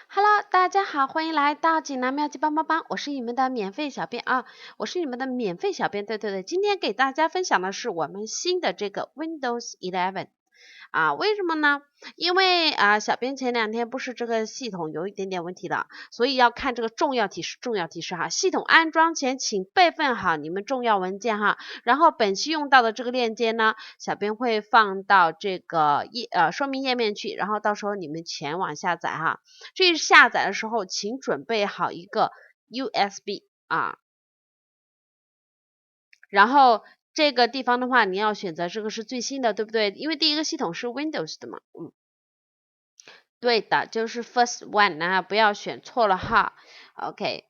Hello，大家好，欢迎来到锦囊妙计帮帮帮，我是你们的免费小编啊，我是你们的免费小编，对，今天给大家分享的是我们新的这个 Windows 11啊，为什么呢？因为小编前2天不是这个系统有一点点问题了，所以要看这个重要提示哈，系统安装前请备份好你们重要文件哈，然后本期用到的这个链接呢，小编会放到这个说明页面去，然后到时候你们前往下载哈。至于下载的时候，请准备好一个 USB 啊，然后这个地方的话，你要选择这个是最新的，对不对？因为第一个系统是 Windows 的嘛，对的，就是 first one 啊，不要选错了哈。OK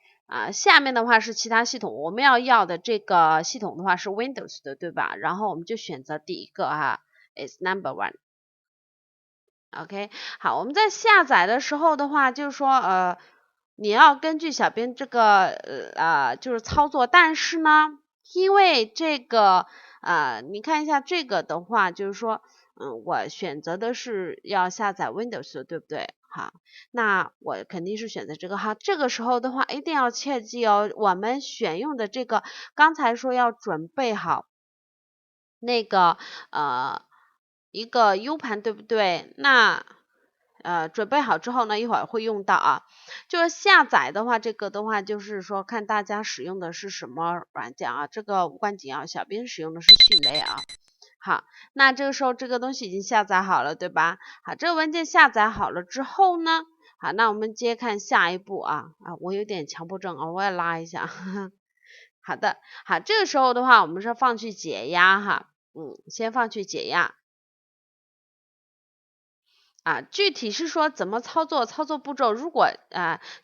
下面的话是其他系统，我们要的这个系统的话是 Windows 的，对吧？然后我们就选择第一个哈，is number one。OK，好，我们在下载的时候的话，就是说你要根据小编这个就是操作，但是呢，因为这个你看一下这个的话，就是说我选择的是要下载 Windows，对不对？好，那我肯定是选择这个哈。这个时候的话，一定要切记哦，我们选用的这个，刚才说要准备好那个一个 U 盘，对不对？那准备好之后呢，一会儿会用到啊。就是下载的话，这个的话就是说看大家使用的是什么软件啊，这个无关紧要，小编使用的是迅雷啊。好，那这个时候这个东西已经下载好了，对吧？好，这个文件下载好了之后呢，好，那我们接看下一步我有点强迫症啊，我也拉一下。好的，好，这个时候的话，我们是放去解压哈，先放去解压具体是说怎么操作，操作步骤，如果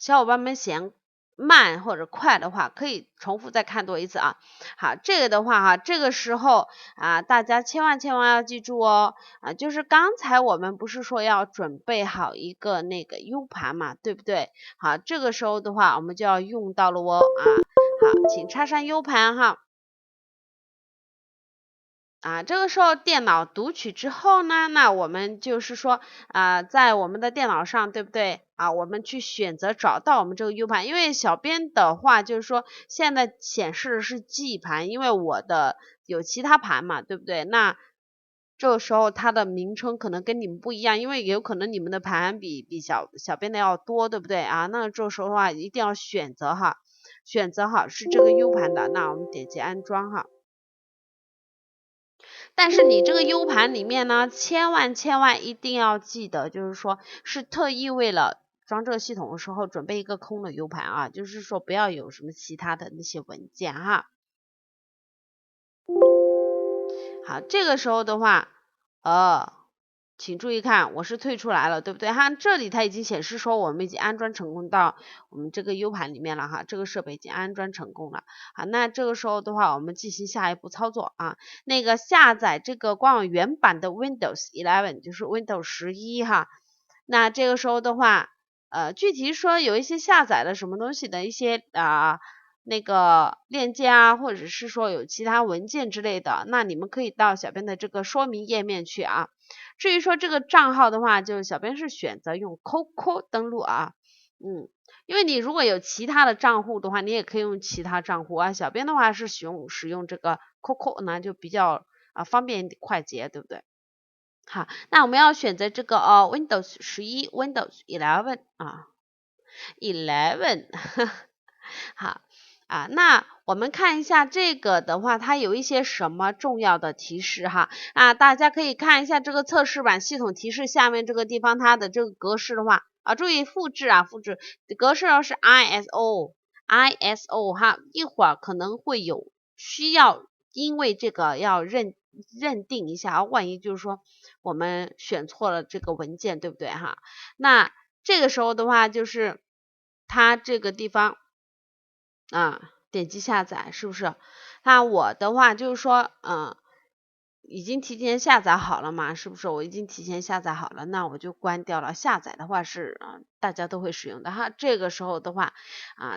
小伙伴们嫌慢或者快的话，可以重复再看多一次啊。好，这个的话这个时候大家千万要记住哦，就是刚才我们不是说要准备好一个那个 U 盘嘛，对不对？好，这个时候的话，我们就要用到了哦好，请插上 U 盘哈。这个时候电脑读取之后呢，那我们就是说在我们的电脑上，对不对我们去选择找到我们这个 U 盘，因为小编的话就是说现在显示的是 G 盘，因为我的有其他盘嘛，对不对？那这个时候它的名称可能跟你们不一样，因为有可能你们的盘比小编的要多，对不对那这个时候的话一定要选择好是这个 U 盘的，那我们点击安装哈。但是你这个 U 盘里面呢，千万一定要记得，就是说是特意为了装这个系统的时候准备一个空的 U 盘就是说不要有什么其他的那些文件哈。好，这个时候的话，请注意看，我是退出来了，对不对哈？这里它已经显示说我们已经安装成功到我们这个 U 盘里面了哈，这个设备已经安装成功了。好，那这个时候的话，我们进行下一步操作那个下载这个官网原版的 Windows 11，就是 Windows 11哈。那这个时候的话，具体说有一些下载了什么东西的一些那个链接或者是说有其他文件之类的，那你们可以到小编的这个说明页面去至于说这个账号的话，就小编是选择用 QQ 登录因为你如果有其他的账户的话，你也可以用其他账户小编的话是使用这个 QQ 呢，就比较方便快捷，对不对？好，那我们要选择这个Windows 11 Windows 1111好那我们看一下这个的话，它有一些什么重要的提示哈大家可以看一下这个测试版系统提示下面这个地方，它的这个格式的话注意复制复制格式是 ISO 哈，一会儿可能会有需要，因为这个要认定一下万一就是说我们选错了这个文件，对不对哈？那这个时候的话就是它这个地方点击下载是不是？那我的话就是说已经提前下载好了嘛，是不是？我已经提前下载好了，那我就关掉了。下载的话是大家都会使用的哈。这个时候的话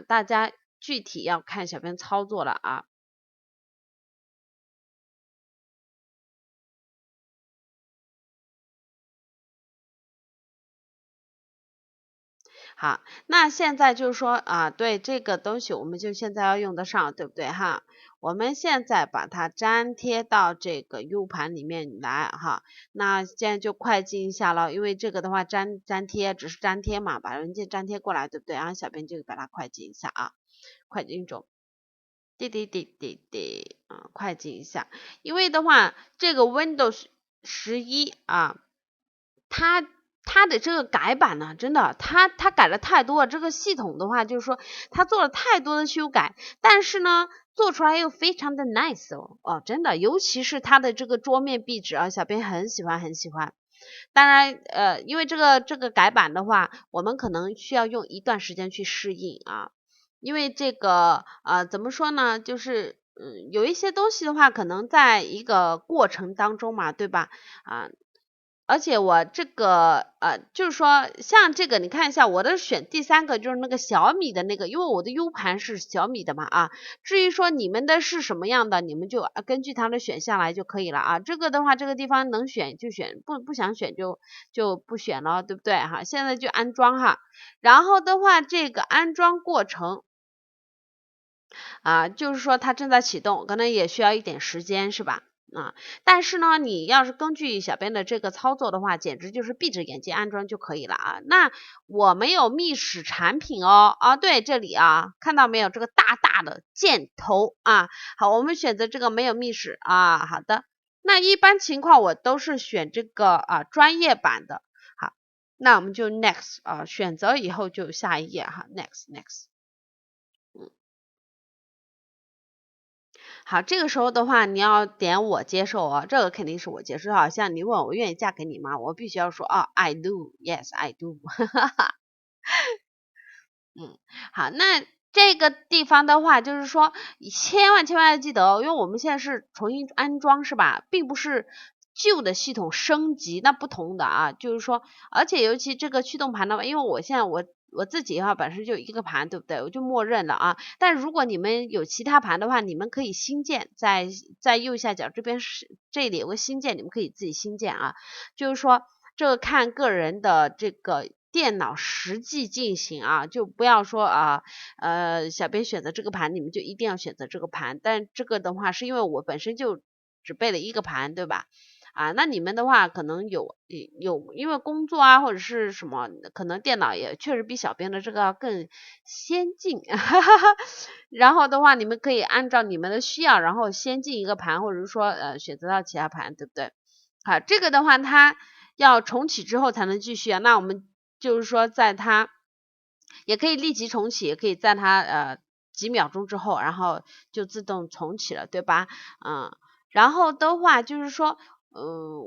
大家具体要看小编操作了好，那现在就是说啊，对这个东西我们就现在要用得上，对不对哈？我们现在把它粘贴到这个 U 盘里面来哈。那现在就快进一下了，因为这个的话粘贴只是粘贴嘛，把文件粘贴过来，对不对？然后小编就把它快进一下啊，快进中。滴滴滴滴滴啊，快进一下，因为的话，这个 Windows 11啊，它的这个改版呢，真的，它改了太多了。这个系统的话，就是说它做了太多的修改，但是呢，做出来又非常的 nice 哦，真的，尤其是它的这个桌面壁纸啊，小编很喜欢很喜欢。当然，因为这个改版的话，我们可能需要用一段时间去适应啊。因为这个怎么说呢，就是有一些东西的话，可能在一个过程当中嘛，对吧？啊，而且我这个就是说像这个，你看一下我的选第三个就是那个小米的那个，因为我的 U 盘是小米的嘛啊。至于说你们的是什么样的，你们就根据它的选项来就可以了啊。这个的话，这个地方能选就选，不想选就不选了，对不对哈？现在就安装哈，然后的话这个安装过程。就是说它正在启动，可能也需要一点时间，是吧？但是呢，你要是根据小编的这个操作的话，简直就是闭着眼睛安装就可以了啊。那我没有密使产品哦，对，这里啊，看到没有这个大大的箭头啊？好，我们选择这个没有密使啊。好的，那一般情况我都是选这个专业版的。好，那我们就 next 选择以后就下一页哈，next。好，这个时候的话，你要点我接受哦，这个肯定是我接受。好像你问我愿意嫁给你吗？我必须要说I do，yes I do 好，那这个地方的话，就是说千万要记得哦，因为我们现在是重新安装是吧，并不是旧的系统升级，那不同的啊，就是说，而且尤其这个驱动盘的话，因为我现在我自己的话本身就一个盘，对不对？我就默认了啊。但如果你们有其他盘的话，你们可以新建，在右下角这边是这里有个新建，你们可以自己新建啊。就是说这个看个人的这个电脑实际进行啊，就不要说小编选择这个盘，你们就一定要选择这个盘。但这个的话是因为我本身就只备了一个盘，对吧？那你们的话可能有因为工作啊或者是什么，可能电脑也确实比小编的这个更先进，然后的话你们可以按照你们的需要，然后先进一个盘，或者是说选择到其他盘，对不对？好，这个的话它要重启之后才能继续啊。那我们就是说在它也可以立即重启，也可以在它几秒钟之后，然后就自动重启了，对吧？然后的话就是说，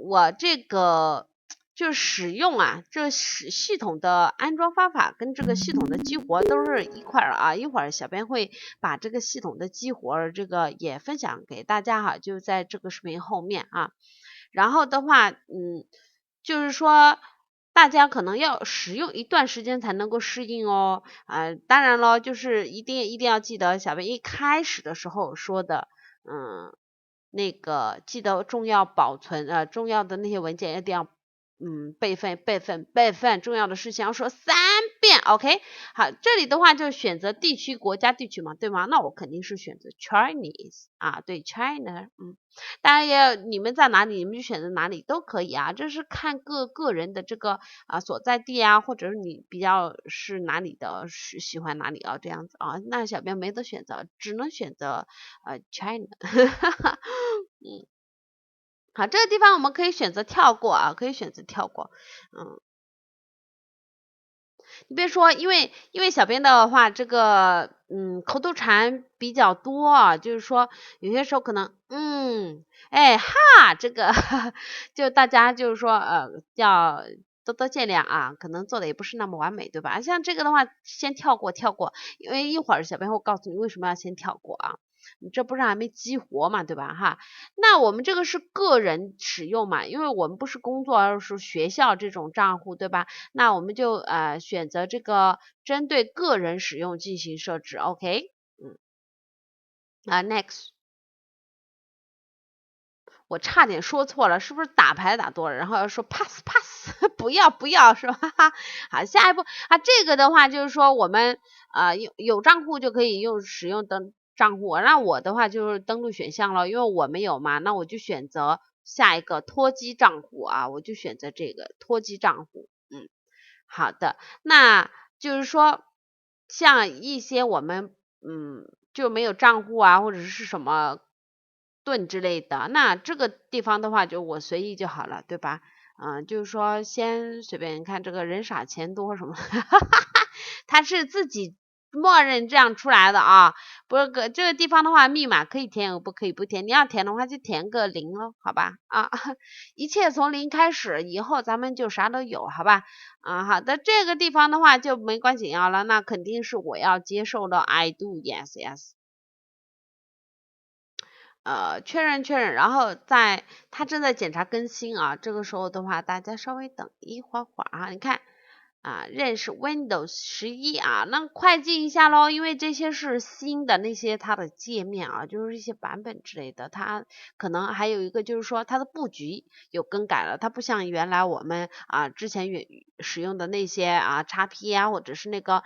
我这个就使用这系统的安装方法跟这个系统的激活都是一块儿啊。一会儿小编会把这个系统的激活这个也分享给大家哈，就在这个视频后面啊。然后的话，就是说大家可能要使用一段时间才能够适应哦。当然了，就是一定要记得小编一开始的时候说的，那个记得重要保存重要的那些文件一定要备份，重要的事情要说3遍 ，OK。好，这里的话就选择地区国家地区嘛，对吗？那我肯定是选择 Chinese 对 China。当然也你们在哪里，你们就选择哪里都可以啊，这是看个人的这个所在地啊，或者是你比较是哪里的，是喜欢哪里这样子啊。那小编没得选择，只能选择China。好，这个地方我们可以选择跳过可以选择跳过。你别说，因为小编的话，这个口头禅比较多就是说有些时候可能这个就大家就是说要多见谅可能做的也不是那么完美，对吧？像这个的话，先跳过，因为一会儿小编会告诉你为什么要先跳过你这不是还没激活嘛，对吧哈？那我们这个是个人使用嘛，因为我们不是工作，而是学校这种账户，对吧？那我们就选择这个针对个人使用进行设置 ，OK。next。我差点说错了，是不是打牌打多了，然后要说 pass pass 不要是吧？好，下一步啊，这个的话就是说我们有账户就可以使用账户，那我的话就是登录选项了，因为我没有嘛，那我就选择下一个脱机账户啊，我就选择这个脱机账户。好的，那就是说像一些我们就没有账户啊，或者是什么盾之类的，那这个地方的话就我随意就好了，对吧？就是说先随便看这个人傻钱多什么它是自己默认这样出来的啊，不是这个地方的话，密码可以填，不可以不填。你要填的话就填个0咯，好吧？一切从0开始，以后咱们就啥都有，好吧？好的，这个地方的话就没关紧要了，那肯定是我要接受的 I do yes yes。确认，然后它正在检查更新啊，这个时候的话，大家稍微等一会儿啊，你看认识 Windows 11啊，那快进一下咯，因为这些是新的那些它的界面啊，就是一些版本之类的，它可能还有一个就是说它的布局有更改了，它不像原来我们之前使用的那些XP 啊，或者是那个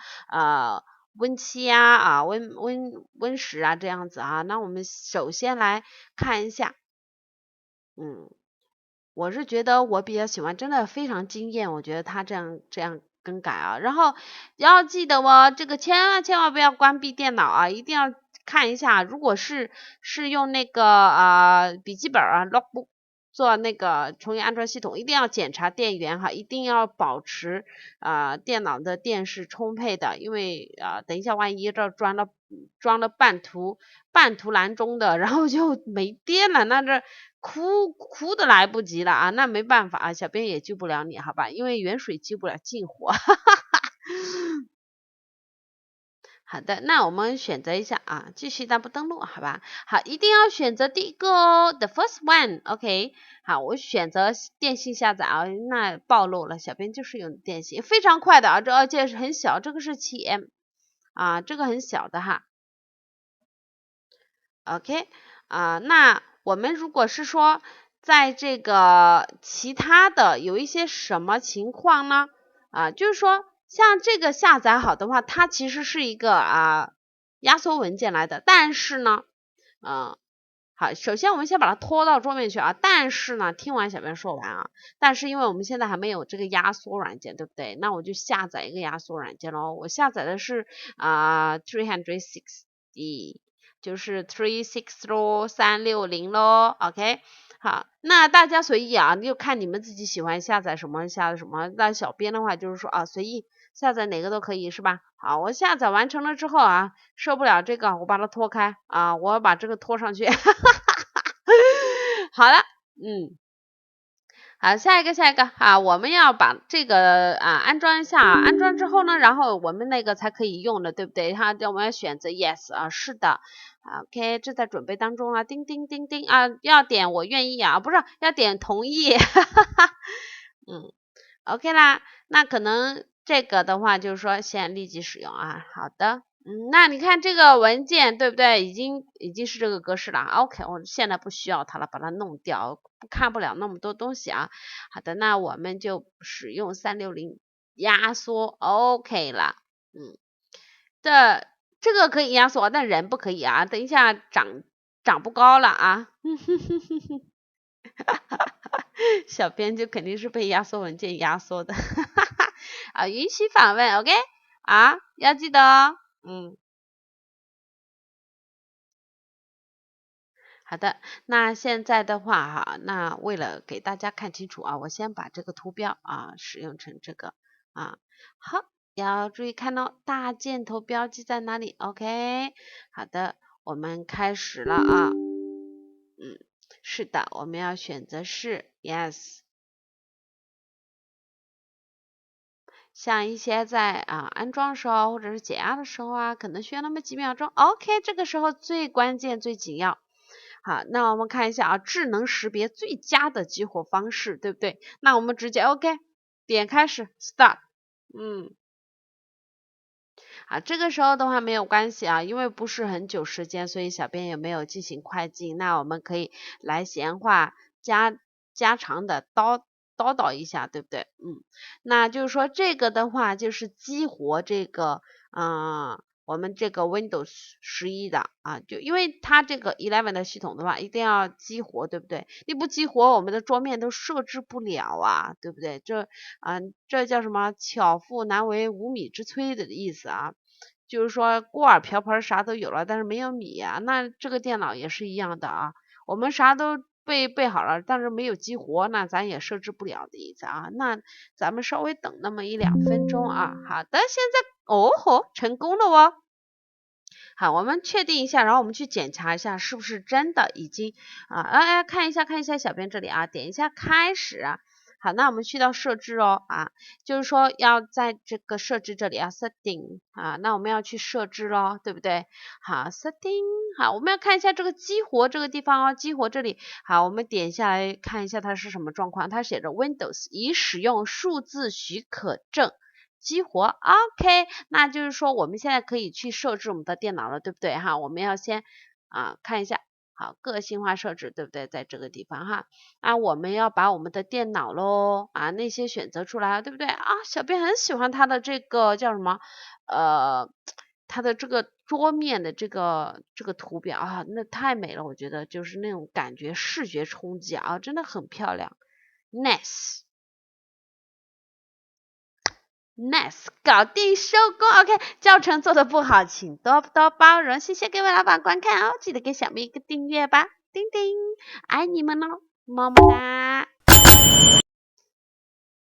Win7啊Win10啊这样子啊，那我们首先来看一下，我是觉得我比较喜欢，真的非常惊艳，我觉得它这样更改啊，然后要记得哦，这个千万不要关闭电脑啊，一定要看一下，如果是用那个笔记本notebook 做那个重新安装系统，一定要检查电源哈，一定要保持电脑的电是充沛的，因为等一下万一这装了半途蓝中的，然后就没电了，那这哭的来不及了啊，那没办法啊，小编也救不了你好吧，因为远水救不了近火。好的，那我们选择一下继续单步登录，好吧？好，一定要选择第一个哦 ，the first one，OK。好，我选择电信下载啊，那暴露了，小编就是用电信，非常快的而且是很小，这个是7M 这个很小的哈。OK 那我们如果是说在这个其他的有一些什么情况呢？就是说像这个下载好的话，它其实是一个压缩文件来的，但是呢，好，首先我们先把它拖到桌面去但是呢，听完小编说完但是因为我们现在还没有这个压缩软件，对不对？那我就下载一个压缩软件咯，我下载的是360就是360咯 ，OK。好，那大家随意你就看你们自己喜欢下载什么下载什么。那小编的话就是说随意下载哪个都可以是吧？好，我下载完成了之后受不了这个，我把它拖开我要把这个拖上去。好了，好，下一个我们要把这个安装一下安装之后呢，然后我们那个才可以用的，对不对？我们要选择 yes 是的。OK， 这在准备当中叮叮叮叮要点我愿意不是要点同意。OK 啦，那可能这个的话就是说先立即使用好的。那你看这个文件对不对？已经是这个格式了。OK， 我现在不需要它了，把它弄掉，看不了那么多东西好的，那我们就使用360压缩 OK 了。这个可以压缩，但人不可以等一下长不高了小编就肯定是被压缩文件压缩的。允许访问 OK 要记得好的，那现在的话那为了给大家看清楚我先把这个图标使用成这个好，要注意看大箭头标记在哪里 OK。 好的，我们开始了是的，我们要选择是 yes。 像一些在安装的时候或者是解压的时候可能需要那么几秒钟 OK， 这个时候最关键最紧要。好，那我们看一下智能识别最佳的激活方式，对不对？那我们直接 OK 点开始 start。这个时候的话没有关系啊，因为不是很久时间，所以小编也没有进行快进。那我们可以来闲话家常的叨叨一下，对不对？那就是说这个的话就是激活这个我们这个 Windows 11的就因为它这个11的系统的话一定要激活，对不对？你不激活我们的桌面都设置不了啊，对不对？这叫什么巧妇难为无米之炊的意思啊，就是说锅碗瓢盆啥都有了，但是没有米啊，那这个电脑也是一样的啊，我们啥都备好了，但是没有激活，那咱也设置不了的意思啊。那咱们稍微等那么1-2分钟啊。好的，现在成功了哦。好，我们确定一下，然后我们去检查一下是不是真的已经看一下小编这里点一下开始好，那我们去到设置哦就是说要在这个设置这里setting那我们要去设置咯，对不对？好 setting 好，我们要看一下这个激活这个地方激活这里好，我们点下来看一下它是什么状况，它写着 Windows 已使用数字许可证激活 OK， 那就是说我们现在可以去设置我们的电脑了，对不对我们要先看一下好，个性化设置对不对，在这个地方我们要把我们的电脑咯那些选择出来对不对小编很喜欢它的这个叫什么它的这个桌面的这个图表那太美了，我觉得就是那种感觉视觉冲击真的很漂亮。 Nice搞定收工 OK， 教程做的不好请多多包容，谢谢各位老板观看记得给小编一个订阅吧，叮叮，爱你们哦，么么哒。